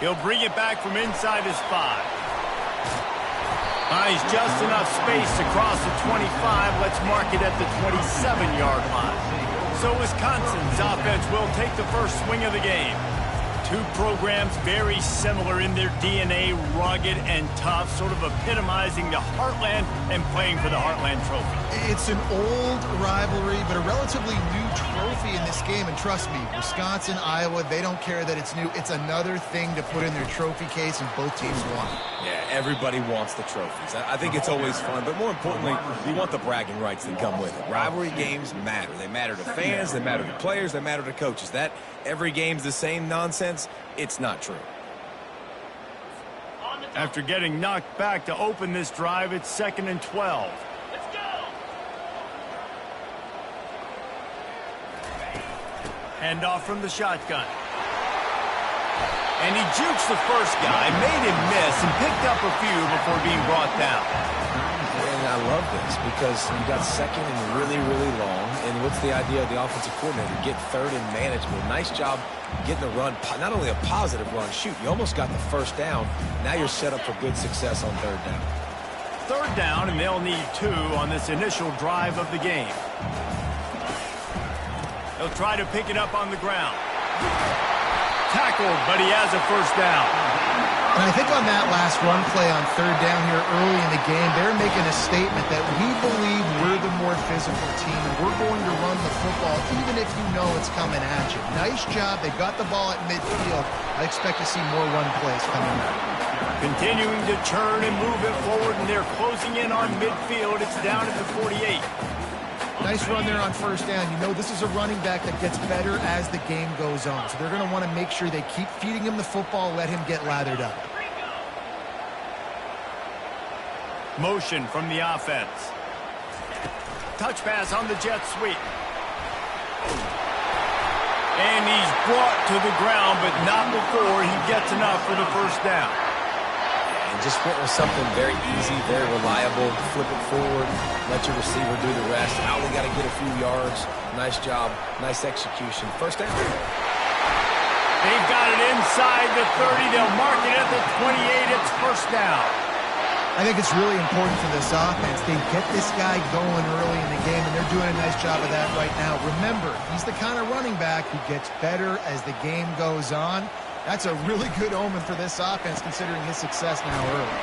He'll bring it back from inside his 5. Finds just enough space across the 25. Let's mark it at the 27-yard line. So Wisconsin's offense will take the first swing of the game. Two programs very similar in their DNA, rugged and tough, sort of epitomizing the Heartland and playing for the Heartland Trophy. It's an old rivalry, but a relatively new trophy in this game. And trust me, Wisconsin, Iowa, they don't care that it's new. It's another thing to put in their trophy case, and both teams want it. Yeah, everybody wants the trophies. I think it's always fun, but more importantly, you want the bragging rights that come with it. Rivalry games matter. They matter to fans, they matter to players, they matter to coaches. That every game's the same nonsense, it's not true. After getting knocked back to open this drive, it's 2nd and 12. Let's go! Handoff from the shotgun. And he jukes the first guy, made him miss, and picked up a few before being brought down. And I love this because you got 2nd and really, really long. And what's the idea of the offensive coordinator? Get 3rd and manageable. Nice job getting the run, not only a positive run, shoot, you almost got the first down. Now you're set up for good success on 3rd down. 3rd down, and they'll need 2 on this initial drive of the game. They'll try to pick it up on the ground. Tackled, but he has a first down. And I think on that last run play on 3rd down here early in the game, they're making a statement that we believe we're the more physical team, and we're going to run the football even if you know it's coming at you. Nice job. They got the ball at midfield. I expect to see more run plays coming up. Continuing to turn and move it forward, and they're closing in on midfield. It's down at the 48. Nice run there on 1st down. You know this is a running back that gets better as the game goes on. So they're going to want to make sure they keep feeding him the football, let him get lathered up. Motion from the offense. Touch pass on the jet sweep. And he's brought to the ground, but not before he gets enough for the first down. And just went with something very easy, very reliable. Flip it forward, let your receiver do the rest. I only got to get a few yards. Nice job, nice execution. First down. They've got it inside the 30. They'll mark it at the 28. It's first down. I think it's really important for this offense. They get this guy going early in the game, and they're doing a nice job of that right now. Remember, he's the kind of running back who gets better as the game goes on. That's a really good omen for this offense, considering his success now early.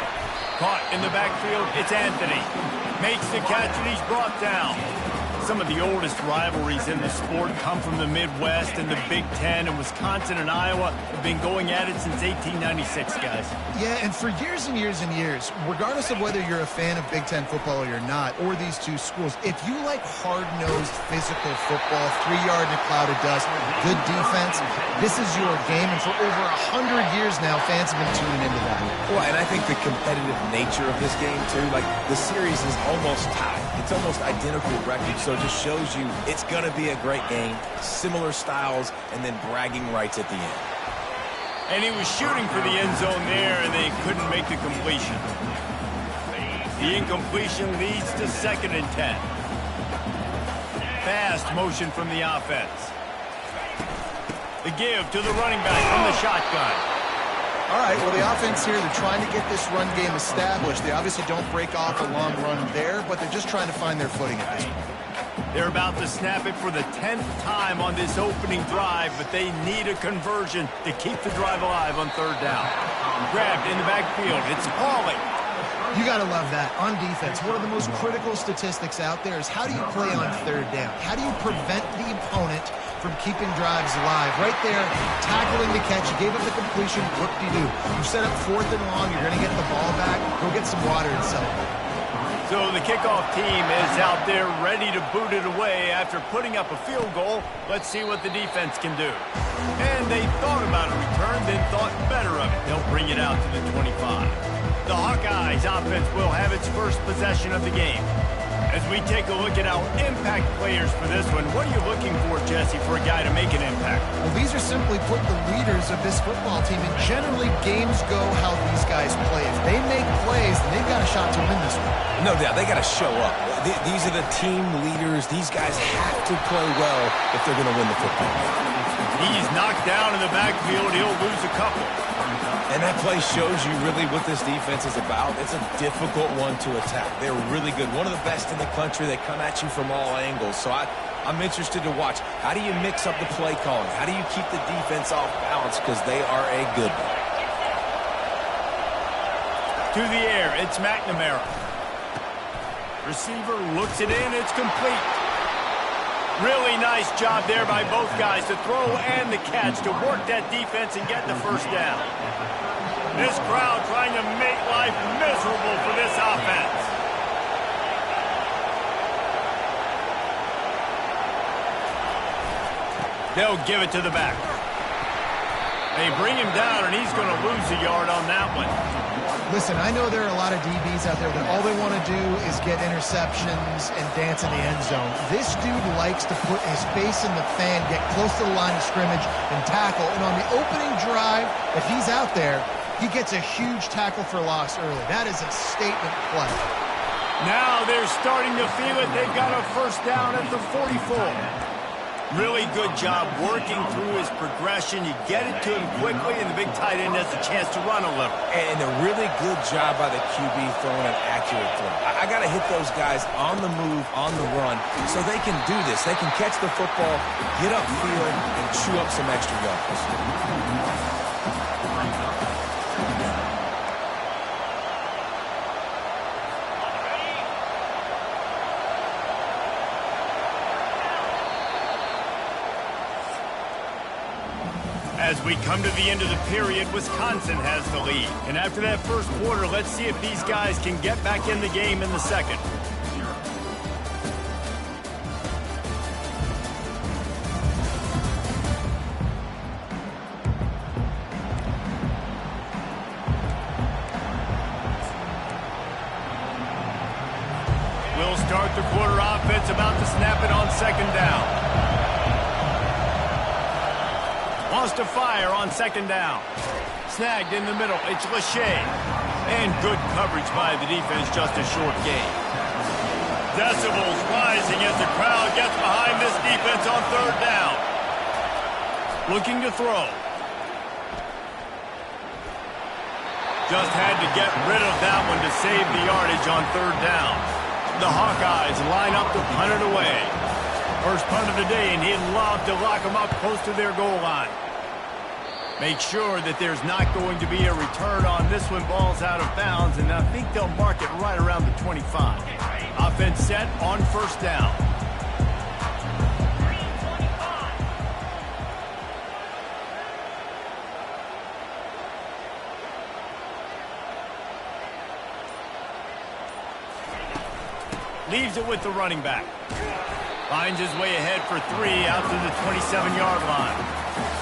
Caught in the backfield, it's Anthony. Makes the catch, and he's brought down. Some of the oldest rivalries in the sport come from the Midwest and the Big Ten, and Wisconsin and Iowa have been going at it since 1896, guys. Yeah, and for years and years and years, regardless of whether you're a fan of Big Ten football or you're not, or these two schools, if you like hard-nosed physical football, 3-yard in a cloud of dust, good defense, this is your game, and for over 100 years now, fans have been tuning into that. Well, and I think the competitive nature of this game, too, like the series is almost tied. It's almost identical record, so it just shows you it's going to be a great game, similar styles, and then bragging rights at the end. And he was shooting for the end zone there, and they couldn't make the completion. The incompletion leads to 2nd and 10. Fast motion from the offense. The give to the running back from the shotgun. All right, well, the offense here, they're trying to get this run game established. They obviously don't break off a long run there, but they're just trying to find their footing at this point. They're about to snap it for the 10th time on this opening drive, but they need a conversion to keep the drive alive on 3rd down. Grabbed in the backfield. It's Pauly. You got to love that. On defense, one of the most critical statistics out there is how do you play on 3rd down? How do you prevent the opponent from keeping drives alive? Right there, tackling the catch. You gave up the completion. Whoop-de-doo. You set up 4th and long. You're going to get the ball back. Go get some water and celebrate. So the kickoff team is out there ready to boot it away after putting up a field goal. Let's see what the defense can do. And they thought about a return, then thought better of it. They'll bring it out to the 25. The Hawkeyes offense will have its first possession of the game. As we take a look at our impact players for this one, what are you looking for, Jesse, for a guy to make an impact? Well, these are simply put the leaders of this football team, and generally games go how these guys play. If they make plays, then they've got a shot to win this one. No doubt, they got to show up. These are the team leaders. These guys have to play well if they're going to win the football game. He's knocked down in the backfield. He'll lose a couple. And that play shows you really what this defense is about. It's a difficult one to attack. They're really good. One of the best in the country. They come at you from all angles. So I'm interested to watch. How do you mix up the play calling? How do you keep the defense off balance? Because they are a good one. To the air, it's McNamara. Receiver looks it in. It's complete. Really nice job there by both guys to throw and the catch to work that defense and get the first down. This crowd trying to make life miserable for this offense. They'll give it to the back. They bring him down, and he's going to lose a yard on that one. Listen, I know there are a lot of DBs out there that all they want to do is get interceptions and dance in the end zone. This dude likes to put his face in the fan, get close to the line of scrimmage, and tackle. And on the opening drive that he's out there, he gets a huge tackle for loss early. That is a statement play. Now they're starting to feel it. They've got a first down at the 44. Really good job working through his progression. You get it to him quickly, and the big tight end has a chance to run a little. And a really good job by the QB throwing an accurate throw. I got to hit those guys on the move, on the run, so they can do this. They can catch the football, get upfield, and chew up some extra yards. As we come to the end of the period, Wisconsin has the lead. And after that first quarter, let's see if these guys can get back in the game in the second. We'll start the quarter offense, about to snap it on second down. Wants to fire on second down. Snagged in the middle. It's Lachey. And good coverage by the defense, just a short gain. Decibels rising as the crowd gets behind this defense on third down. Looking to throw. Just had to get rid of that one to save the yardage on third down. The Hawkeyes line up to punt it away. First punt of the day, and he'd love to lock them up close to their goal line. Make sure that there's not going to be a return on this one. Ball's out of bounds, and I think they'll mark it right around the 25. Offense set on first down. Leaves it with the running back. Finds his way ahead for 3 out to the 27-yard line.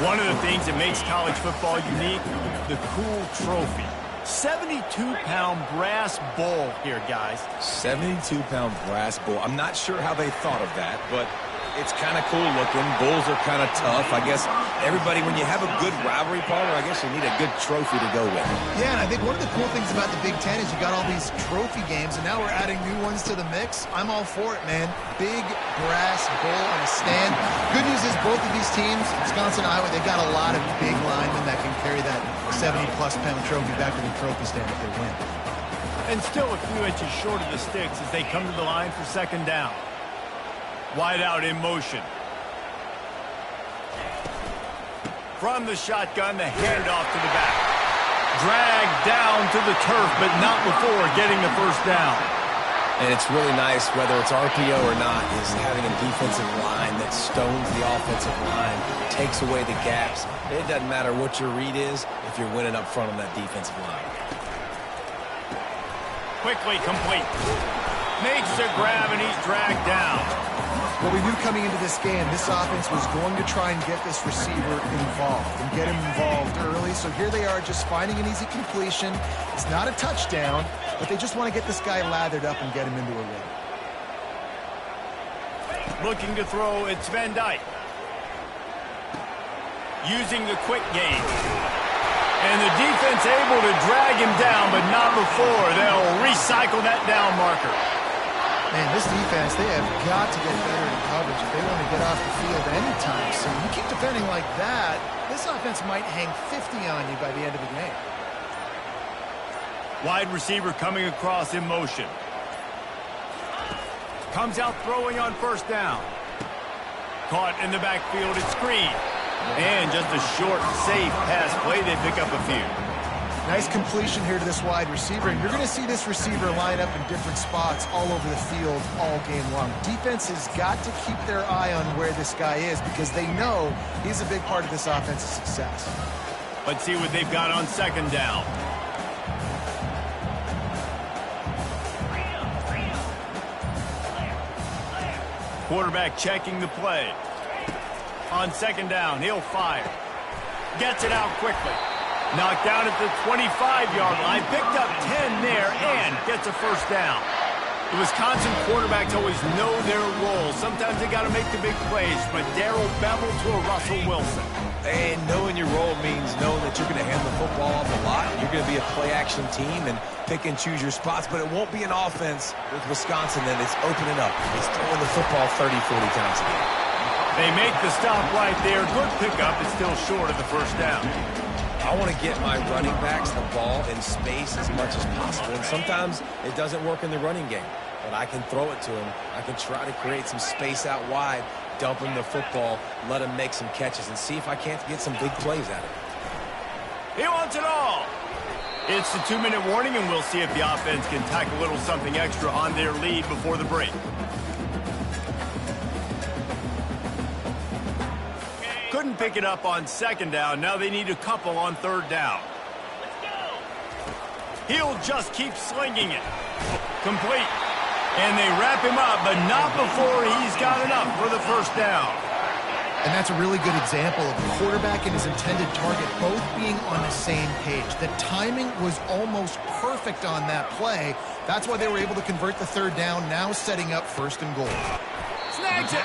One of the things that makes college football unique, the cool trophy. 72-pound brass bowl here, guys. 72-pound brass bowl. I'm not sure how they thought of that, but it's kind of cool looking. Bulls are kind of tough. I guess everybody, when you have a good rivalry partner, I guess you need a good trophy to go with. Yeah, and I think one of the cool things about the Big Ten is you got all these trophy games, and now we're adding new ones to the mix. I'm all for it, man. Big brass bowl on a stand. Good news is both of these teams, Wisconsin and Iowa, they got a lot of big linemen that can carry that 70-plus pound trophy back to the trophy stand if they win. And still a few inches short of the sticks as they come to the line for second down. Wide out in motion. From the shotgun, the handoff to the back. Dragged down to the turf, but not before getting the first down. And it's really nice, whether it's RPO or not, is having a defensive line that stones the offensive line, takes away the gaps. It doesn't matter what your read is if you're winning up front on that defensive line. Quickly complete. Makes the grab, and he's dragged down. Well, we knew coming into this game, this offense was going to try and get this receiver involved and get him involved early. So here they are just finding an easy completion. It's not a touchdown, but they just want to get this guy lathered up and get him into a rhythm. Looking to throw, it's Van Dyke. Using the quick game. And the defense able to drag him down, but not before. They'll recycle that down marker. Man, this defense, they have got to get better in coverage if they want to get off the field anytime soon. You keep defending defending like that, this offense might hang 50 on you by the end of the game. Wide receiver coming across in motion. Comes out throwing on first down. Caught in the backfield, it's screen. And just a short, safe pass play, they pick up a few. Nice completion here to this wide receiver, and you're going to see this receiver line up in different spots all over the field all game long. Defense has got to keep their eye on where this guy is because they know he's a big part of this offense's success. Let's see what they've got on second down. Quarterback checking the play. On second down, he'll fire. Gets it out quickly. Knocked down at the 25-yard line. Picked up 10 there and gets a first down. The Wisconsin quarterbacks always know their role. Sometimes they got to make the big plays, from a Darrell Bevel to a Russell Wilson. And knowing your role means knowing that you're going to hand the football off a lot. You're going to be a play-action team and pick and choose your spots, but it won't be an offense with Wisconsin that is opening up. It's throwing the football 30, 40 times a game. They make the stop right there. Good pickup. It's still short of the first down. I want to get my running backs the ball in space as much as possible, and sometimes it doesn't work in the running game, but I can throw it to him. I can try to create some space out wide, dump him the football, let him make some catches, and see if I can't get some big plays out of it. He wants it all. It's the 2-minute warning, and we'll see if the offense can tack a little something extra on their lead before the break. Couldn't pick it up on second down. Now they need a couple on third down. He'll just keep slinging it. Complete. And they wrap him up, but not before he's got enough for the first down. And that's a really good example of the quarterback and his intended target both being on the same page. The timing was almost perfect on that play. That's why they were able to convert the third down, now setting up first and goal. Snags it.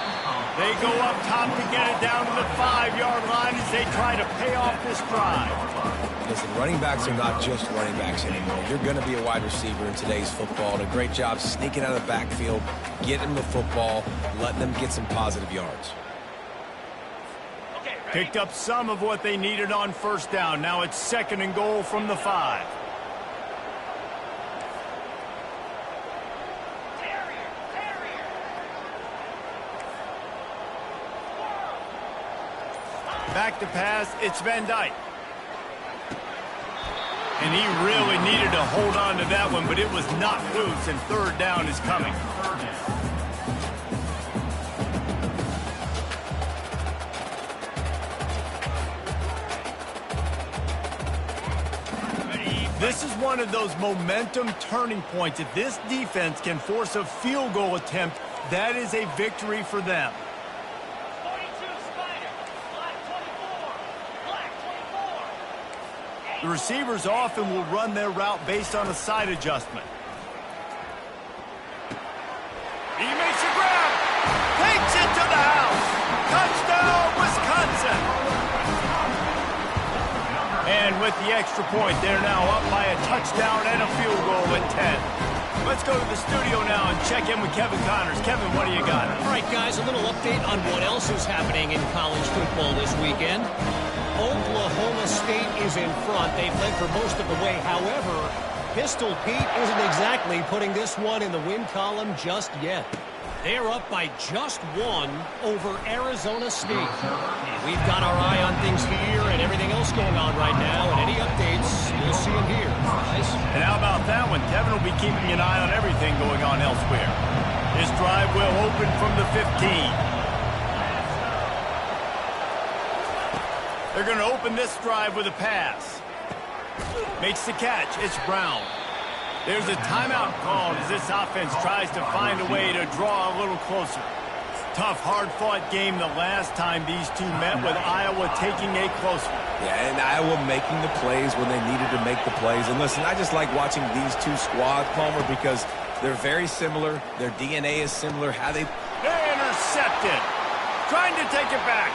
They go up top to get it down to the 5-yard line as they try to pay off this drive. Listen, running backs are not just running backs anymore. You're going to be a wide receiver in today's football. And a great job sneaking out of the backfield, getting the football, letting them get some positive yards. Picked up some of what they needed on first down. Now it's second and goal from the 5. Back to pass, it's Van Dyke. And he really needed to hold on to that one, but it was not loose, and third down is coming. This is one of those momentum turning points. If this defense can force a field goal attempt, that is a victory for them. The receivers often will run their route based on a side adjustment. He makes a grab. Takes it to the house. Touchdown, Wisconsin. And with the extra point, they're now up by a touchdown and a field goal at 10. Let's go to the studio now and check in with Kevin Connors. Kevin, what do you got? All right, guys, a little update on what else is happening in college football this weekend. Oklahoma State is in front. They've led for most of the way. However, Pistol Pete isn't exactly putting this one in the win column just yet. They're up by just one over Arizona State. We've got our eye on things here and everything else going on right now. And any updates, you'll see them here, guys. And how about that one? Kevin will be keeping an eye on everything going on elsewhere. This drive will open from the 15. They're going to open this drive with a pass. Makes the catch. It's Brown. There's a timeout called as this offense tries to find a way to draw a little closer. Tough, hard-fought game the last time these two met, with Iowa taking a close one. Yeah, and Iowa making the plays when they needed to make the plays. And listen, I just like watching these two squads, Palmer, because they're very similar. Their DNA is similar. How they intercepted. Trying to take it back.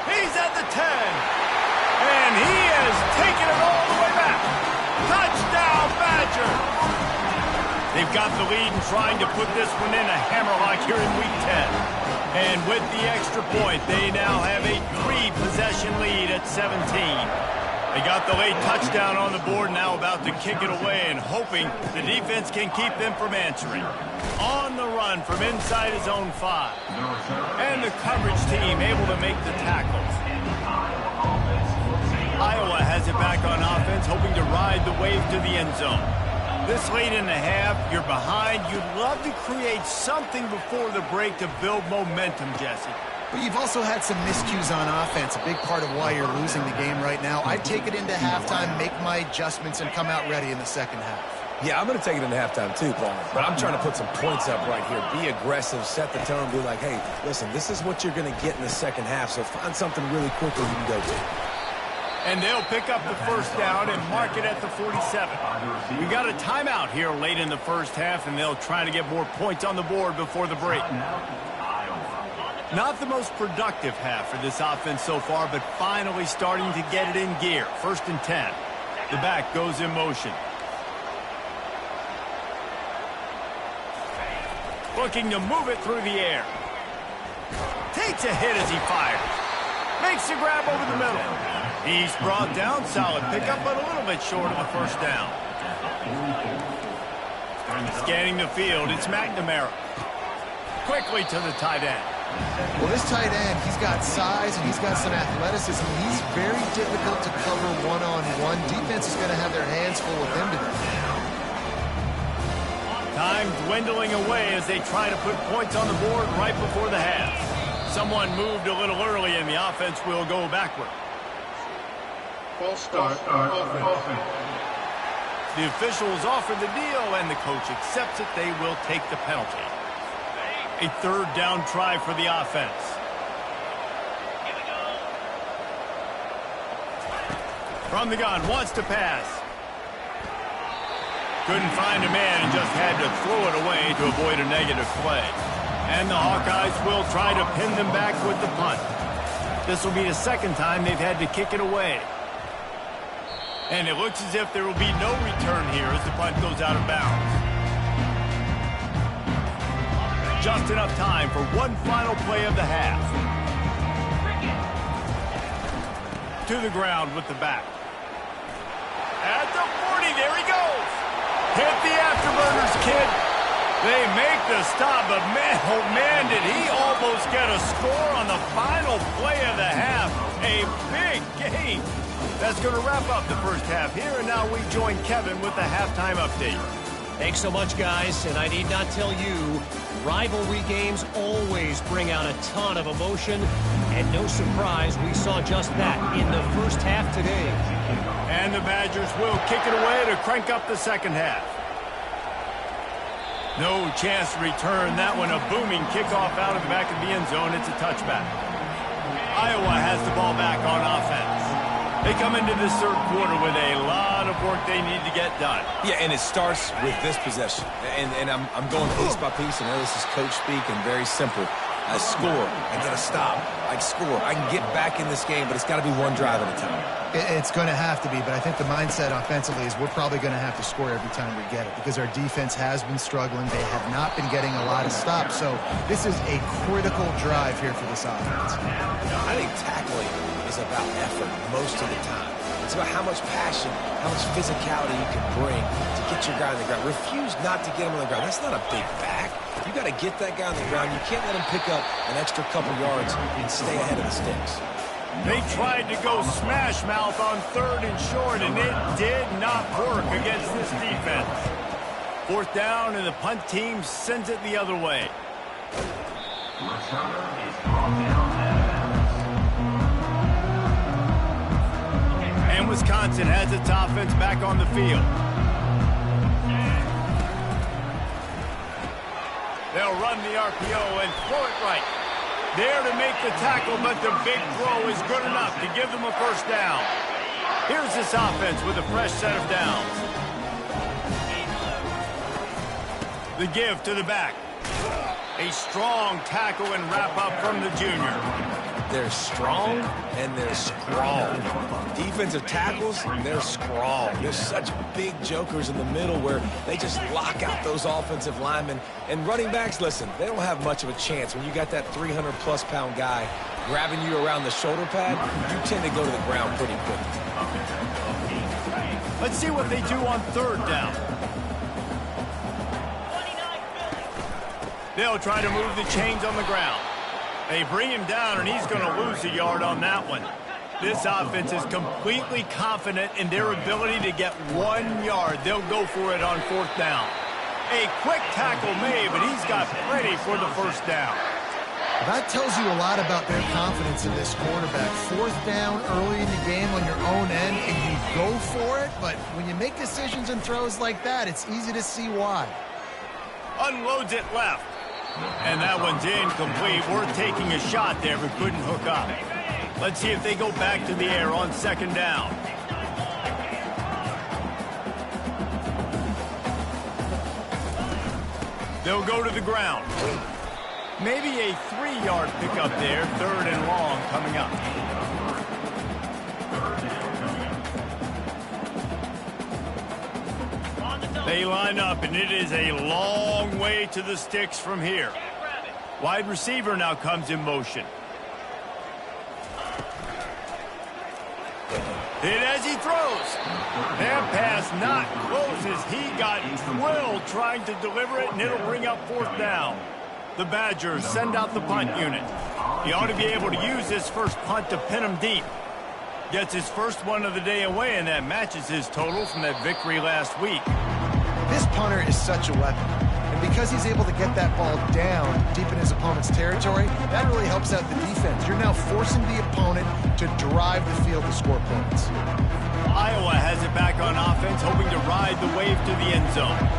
He's at the 10. And he has taken it all the way back. Touchdown, Badger. They've got the lead and trying to put this one in a hammerlock here in Week 10. And with the extra point, they now have a 3 regulation lead at 17. They got the late touchdown on the board, now about to kick it away and hoping the defense can keep them from answering. On the run from inside his own 5. And the coverage team able to make the tackles. Iowa has it back on offense, hoping to ride the wave to the end zone. This late in the half, you're behind. You'd love to create something before the break to build momentum, Jesse. But you've also had some miscues on offense, a big part of why you're losing the game right now. I'd take it into halftime, make my adjustments, and come out ready in the second half. Yeah, I'm going to take it into halftime too, Paul. But I'm trying to put some points up right here. Be aggressive, set the tone, be like, hey, listen, this is what you're going to get in the second half, so find something really quickly you can go to. And they'll pick up the first down and mark it at the 47. We got a timeout here late in the first half, and they'll try to get more points on the board before the break. Not the most productive half for this offense so far, but finally starting to get it in gear. 1st and 10. The back goes in motion. Looking to move it through the air. Takes a hit as he fires. Makes the grab over the middle. He's brought down. Solid pickup, but a little bit short of the first down. Scanning the field, it's McNamara. Quickly to the tight end. Well, this tight end, he's got size and he's got some athleticism. He's very difficult to cover one-on-one. Defense is going to have their hands full with him today. Time dwindling away as they try to put points on the board right before the half. Someone moved a little early and the offense will go backward. False start. Offense. The officials offer the deal and the coach accepts it. They will take the penalty. A 3rd down try for the offense. From the gun, wants to pass. Couldn't find a man and just had to throw it away to avoid a negative play. And the Hawkeyes will try to pin them back with the punt. This will be the 2nd time they've had to kick it away. And it looks as if there will be no return here as the punt goes out of bounds. Just enough time for one final play of the half. To the ground with the back. At the 40, there he goes. Hit the afterburners, kid. They make the stop, but man, oh man, did he almost get a score on the final play of the half. A big game. That's going to wrap up the first half here, and now we join Kevin with the halftime update. Thanks so much, guys, and I need not tell you, rivalry games always bring out a ton of emotion, and no surprise, we saw just that in the first half today. And the Badgers will kick it away to crank up the second half. No chance to return that one. A booming kickoff out of the back of the end zone. It's a touchback. Iowa has the ball back on offense. They come into this third quarter with a lot of work they need to get done. Yeah, and it starts with this possession. And I'm going piece by piece. I know this is coach speak and very simple. I score. I get a stop. I score. I can get back in this game, but it's got to be one drive at a time. It's going to have to be, but I think the mindset offensively is we're probably going to have to score every time we get it because our defense has been struggling. They have not been getting a lot of stops, so this is a critical drive here for this offense. I think tackling is about effort most of the time. It's about how much passion, how much physicality you can bring to get your guy on the ground. Refuse not to get him on the ground. That's not a big back. You got to get that guy on the ground. You can't let him pick up an extra couple yards and stay ahead of the sticks. They tried to go smash mouth on 3rd and short, and it did not work against this defense. 4th down, and the punt team sends it the other way. And Wisconsin has its offense back on the field. They'll run the RPO and throw it right. There to make the tackle, but the big throw is good enough to give them a first down. Here's this offense with a fresh set of downs. The give to the back. A strong tackle and wrap up from the junior. They're strong and they're strong. Defensive tackles, they're strong. There's such big jokers in the middle where they just lock out those offensive linemen. And running backs, listen, they don't have much of a chance. When you got that 300-plus pound guy grabbing you around the shoulder pad, you tend to go to the ground pretty quickly. Let's see what they do on third down. They'll try to move the chains on the ground. They bring him down, and he's going to lose a yard on that one. This offense is completely confident in their ability to get 1 yard. They'll go for it on fourth down. A quick tackle made, but he's got plenty for the first down. That tells you a lot about their confidence in this quarterback. Fourth down early in the game on your own end, and you go for it, but when you make decisions and throws like that, it's easy to see why. Unloads it left. And that one's incomplete. Worth taking a shot there, but couldn't hook up. Let's see if they go back to the air on second down. They'll go to the ground. Maybe a 3-yard pickup there. Third and long coming up. They line up, and it is a long way to the sticks from here. Wide receiver now comes in motion. Hit as he throws. That pass not close as he got drilled trying to deliver it, and it'll bring up fourth down. The Badgers send out the punt unit. He ought to be able to use this first punt to pin him deep. Gets his first one of the day away, and that matches his total from that victory last week. This punter is such a weapon. And because he's able to get that ball down deep in his opponent's territory, that really helps out the defense. You're now forcing the opponent to drive the field to score points. Iowa has it back on offense, hoping to ride the wave to the end zone.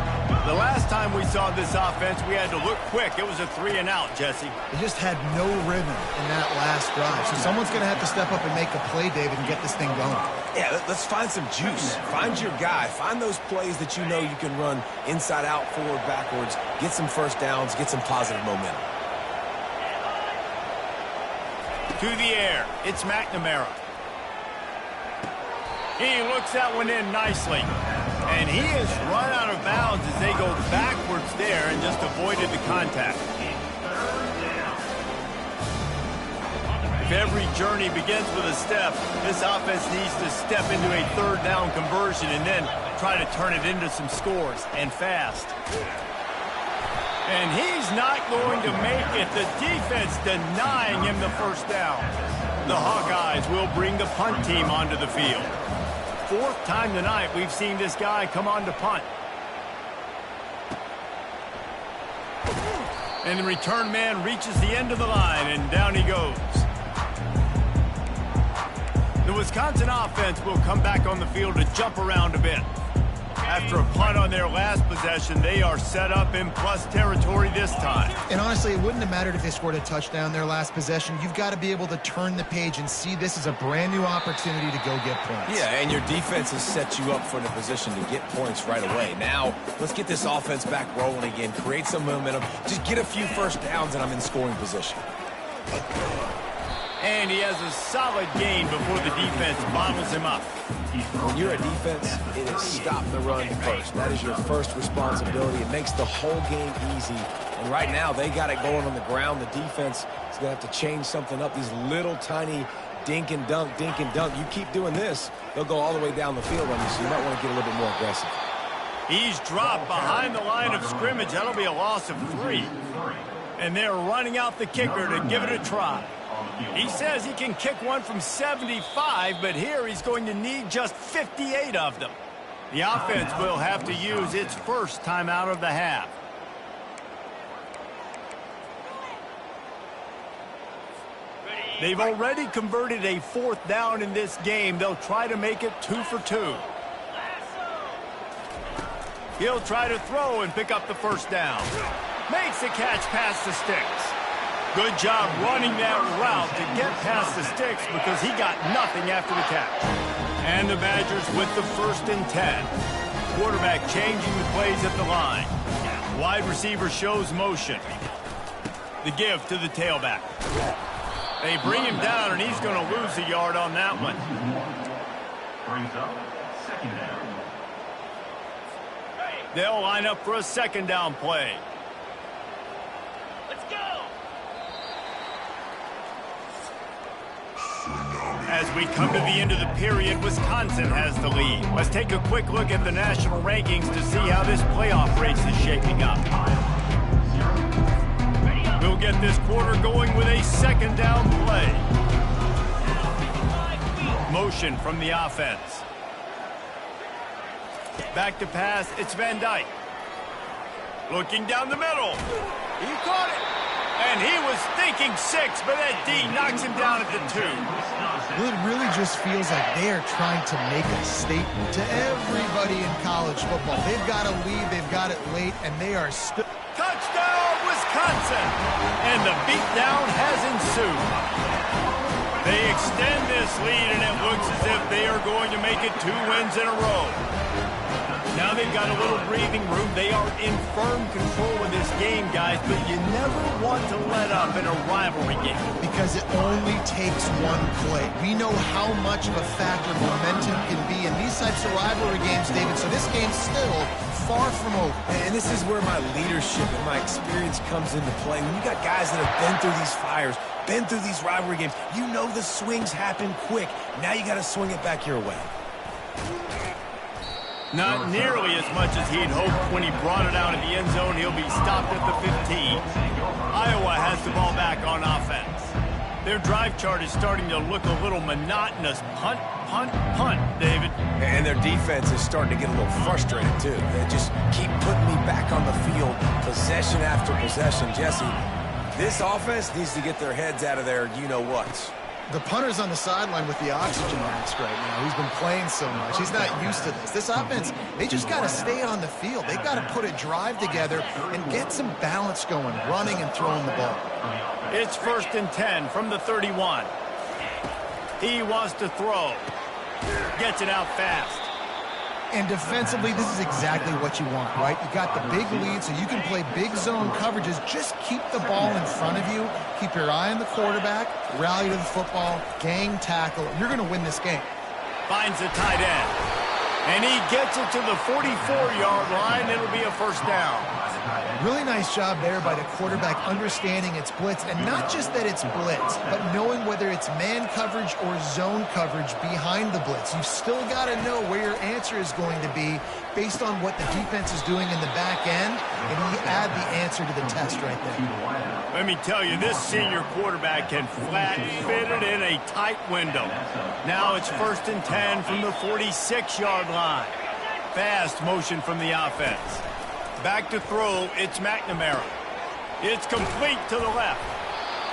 The last time we saw this offense, we had to look quick. It was a 3-and-out, Jesse. They just had no rhythm in that last drive. So someone's going to have to step up and make a play, David, and get this thing going. Yeah, let's find some juice. Find your guy. Find those plays that you know you can run inside out, forward, backwards. Get some first downs. Get some positive momentum. To the air. It's McNamara. He looks that one in nicely. And he is run out of bounds as they go backwards there and just avoided the contact. If every journey begins with a step, this offense needs to step into a third down conversion and then try to turn it into some scores, and fast. And he's not going to make it. The defense denying him the first down. The Hawkeyes will bring the punt team onto the field. Fourth time tonight we've seen this guy come on to punt. And the return man reaches the end of the line, and down he goes. The Wisconsin offense will come back on the field to jump around a bit. After a punt on their last possession, they are set up in plus territory this time. And honestly, it wouldn't have mattered if they scored a touchdown their last possession. You've got to be able to turn the page and see this as a brand new opportunity to go get points. Yeah, and your defense has set you up for the position to get points right away. Now, let's get this offense back rolling again, create some momentum, just get a few first downs, and I'm in scoring position. And he has a solid gain before the defense bottles him up. When you're a defense, it is stop the run first. That is your first responsibility. It makes the whole game easy. And right now, they got it going on the ground. The defense is going to have to change something up. These little tiny dink and dunk, dink and dunk. You keep doing this, they'll go all the way down the field on you, so you might want to get a little bit more aggressive. He's dropped behind the line of scrimmage. That'll be a loss of 3. And they're running out the kicker to give it a try. He says he can kick one from 75, but here he's going to need just 58 of them. The offense will have to use its first timeout of the half. They've already converted a fourth down in this game. They'll try to make it 2 for 2. He'll try to throw and pick up the first down. Makes the catch past the sticks. Good job running that route to get past the sticks because he got nothing after the catch. And the Badgers with the 1st and 10. Quarterback changing the plays at the line. Wide receiver shows motion. The give to the tailback. They bring him down, and he's going to lose a yard on that one. Brings up second down. They'll line up for a second down play. Let's go! As we come to the end of the period, Wisconsin has the lead. Let's take a quick look at the national rankings to see how this playoff race is shaping up. We'll get this quarter going with a second down play. Motion from the offense. Back to pass, it's Van Dyke. Looking down the middle. He caught it. And he was thinking 6, but that D knocks him down at the 2. Well, it really just feels like they are trying to make a statement to everybody in college football. They've got a lead, they've got it late, and they are still... Touchdown, Wisconsin! And the beatdown has ensued. They extend this lead, and it looks as if they are going to make it 2 wins in a row. Now they've got a little breathing room. They are in firm control of this game, guys, but you never want to let up in a rivalry game. Because it only takes one play. We know how much of a factor momentum can be in these types of rivalry games, David, so this game's still far from over. And this is where my leadership and my experience comes into play. When you got guys that have been through these fires, been through these rivalry games, you know the swings happen quick. Now you got to swing it back your way. Not nearly as much as he'd hoped when he brought it out of the end zone. He'll be stopped at the 15. Iowa has the ball back on offense. Their drive chart is starting to look a little monotonous. Punt, punt, punt, David. And their defense is starting to get a little frustrated, too. They just keep putting me back on the field, possession after possession. Jesse, this offense needs to get their heads out of their you-know-whats. The punter's on the sideline with the oxygen mask right now. He's been playing so much. He's not used to this. This offense, they just got to stay on the field. They've got to put a drive together and get some balance going, running and throwing the ball. It's 1st and 10 from the 31. He wants to throw. Gets it out fast. And defensively, this is exactly what you want, right? You got the big lead, so you can play big zone coverages. Just keep the ball in front of you. Keep your eye on the quarterback. Rally to the football. Gang tackle. You're going to win this game. Finds the tight end. And he gets it to the 44-yard line. It'll be a first down. Really nice job there by the quarterback understanding it's blitz, and not just that it's blitz, but knowing whether it's man coverage or zone coverage behind the blitz. You've still got to know where your answer is going to be based on what the defense is doing in the back end, and you add the answer to the test right there. Let me tell you, this senior quarterback can flat fit it in a tight window. Now it's 1st and 10 from the 46-yard line. Fast motion from the offense. Back to throw, it's McNamara. It's complete to the left.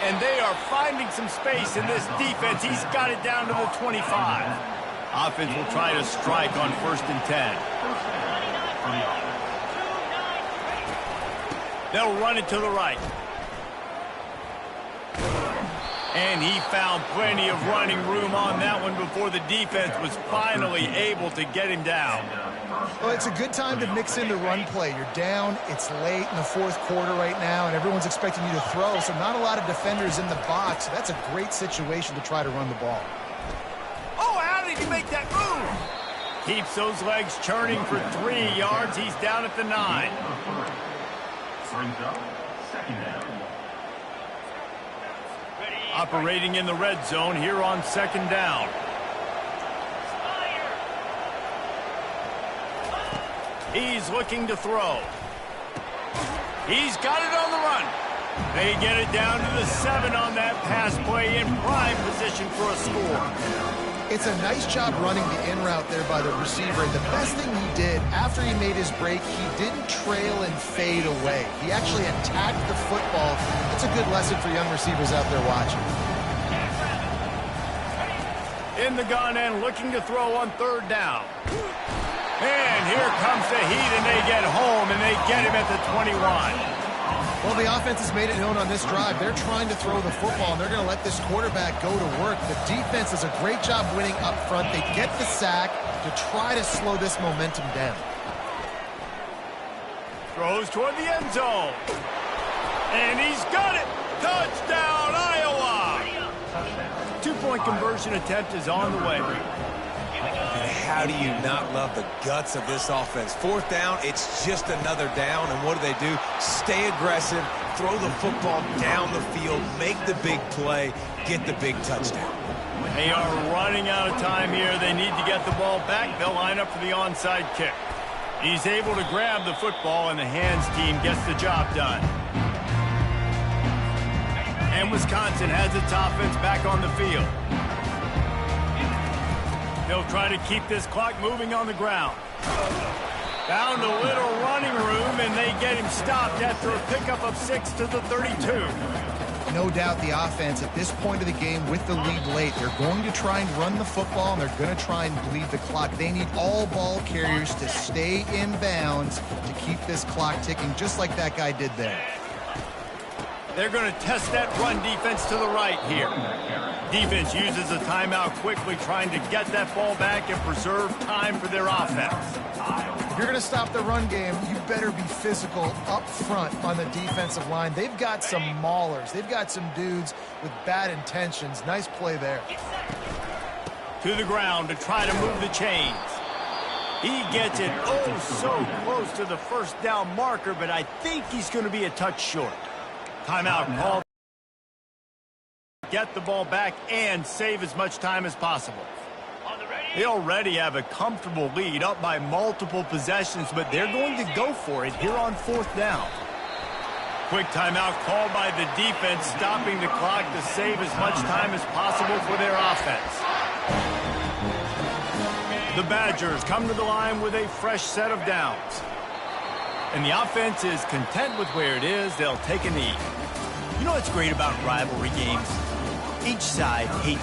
And they are finding some space in this defense. He's got it down to the 25. Offense will try to strike on 1st and 10. They'll run it to the right. And he found plenty of running room on that one before the defense was finally able to get him down. Well, it's a good time to mix in the run play. You're down, it's late in the 4th quarter right now, and everyone's expecting you to throw, so not a lot of defenders in the box. So that's a great situation to try to run the ball. Oh, how did he make that move? Keeps those legs churning for 3 yards. He's down at the 9. Brings up second down. Operating in the red zone here on 2nd down. He's looking to throw. He's got it on the run. They get it down to the 7 on that pass play, in prime position for a score. It's a nice job running the in route there by the receiver. The best thing he did after he made his break, he didn't trail and fade away. He actually attacked the football. That's a good lesson for young receivers out there watching. In the gun and looking to throw on 3rd down. And here comes the heat, and they get home, and they get him at the 21. Well, the offense has made it known on this drive. They're trying to throw the football, and they're going to let this quarterback go to work. The defense does a great job winning up front. They get the sack to try to slow this momentum down. Throws toward the end zone. And he's got it. Touchdown, Iowa. Two-point conversion attempt is on the way. And how do you not love the guts of this offense? Fourth down, it's just another down, and what do? Stay aggressive, throw the football down the field, make the big play, get the big touchdown. They are running out of time here. They need to get the ball back. They'll line up for the onside kick. He's able to grab the football, and the hands team gets the job done. And Wisconsin has its offense back on the field. They'll try to keep this clock moving on the ground. Found a little running room, and they get him stopped after a pickup of 6 to the 32. No doubt the offense at this point of the game with the lead late, they're going to try and run the football, and they're going to try and bleed the clock. They need all ball carriers to stay in bounds to keep this clock ticking, just like that guy did there. They're going to test that run defense to the right here. Defense uses a timeout quickly, trying to get that ball back and preserve time for their offense. If you're going to stop the run game, you better be physical up front on the defensive line. They've got some maulers. They've got some dudes with bad intentions. Nice play there. To the ground to try to move the chains. He gets it so close to the first down marker, but I think he's going to be a touch short. Timeout called. Get the ball back and save as much time as possible. They already have a comfortable lead, up by multiple possessions, but they're going to go for it here on fourth down. Quick timeout called by the defense, stopping the clock to save as much time as possible for their offense. The Badgers come to the line with a fresh set of downs. And the offense is content with where it is. They'll take a knee. You know what's great about rivalry games? Each side hates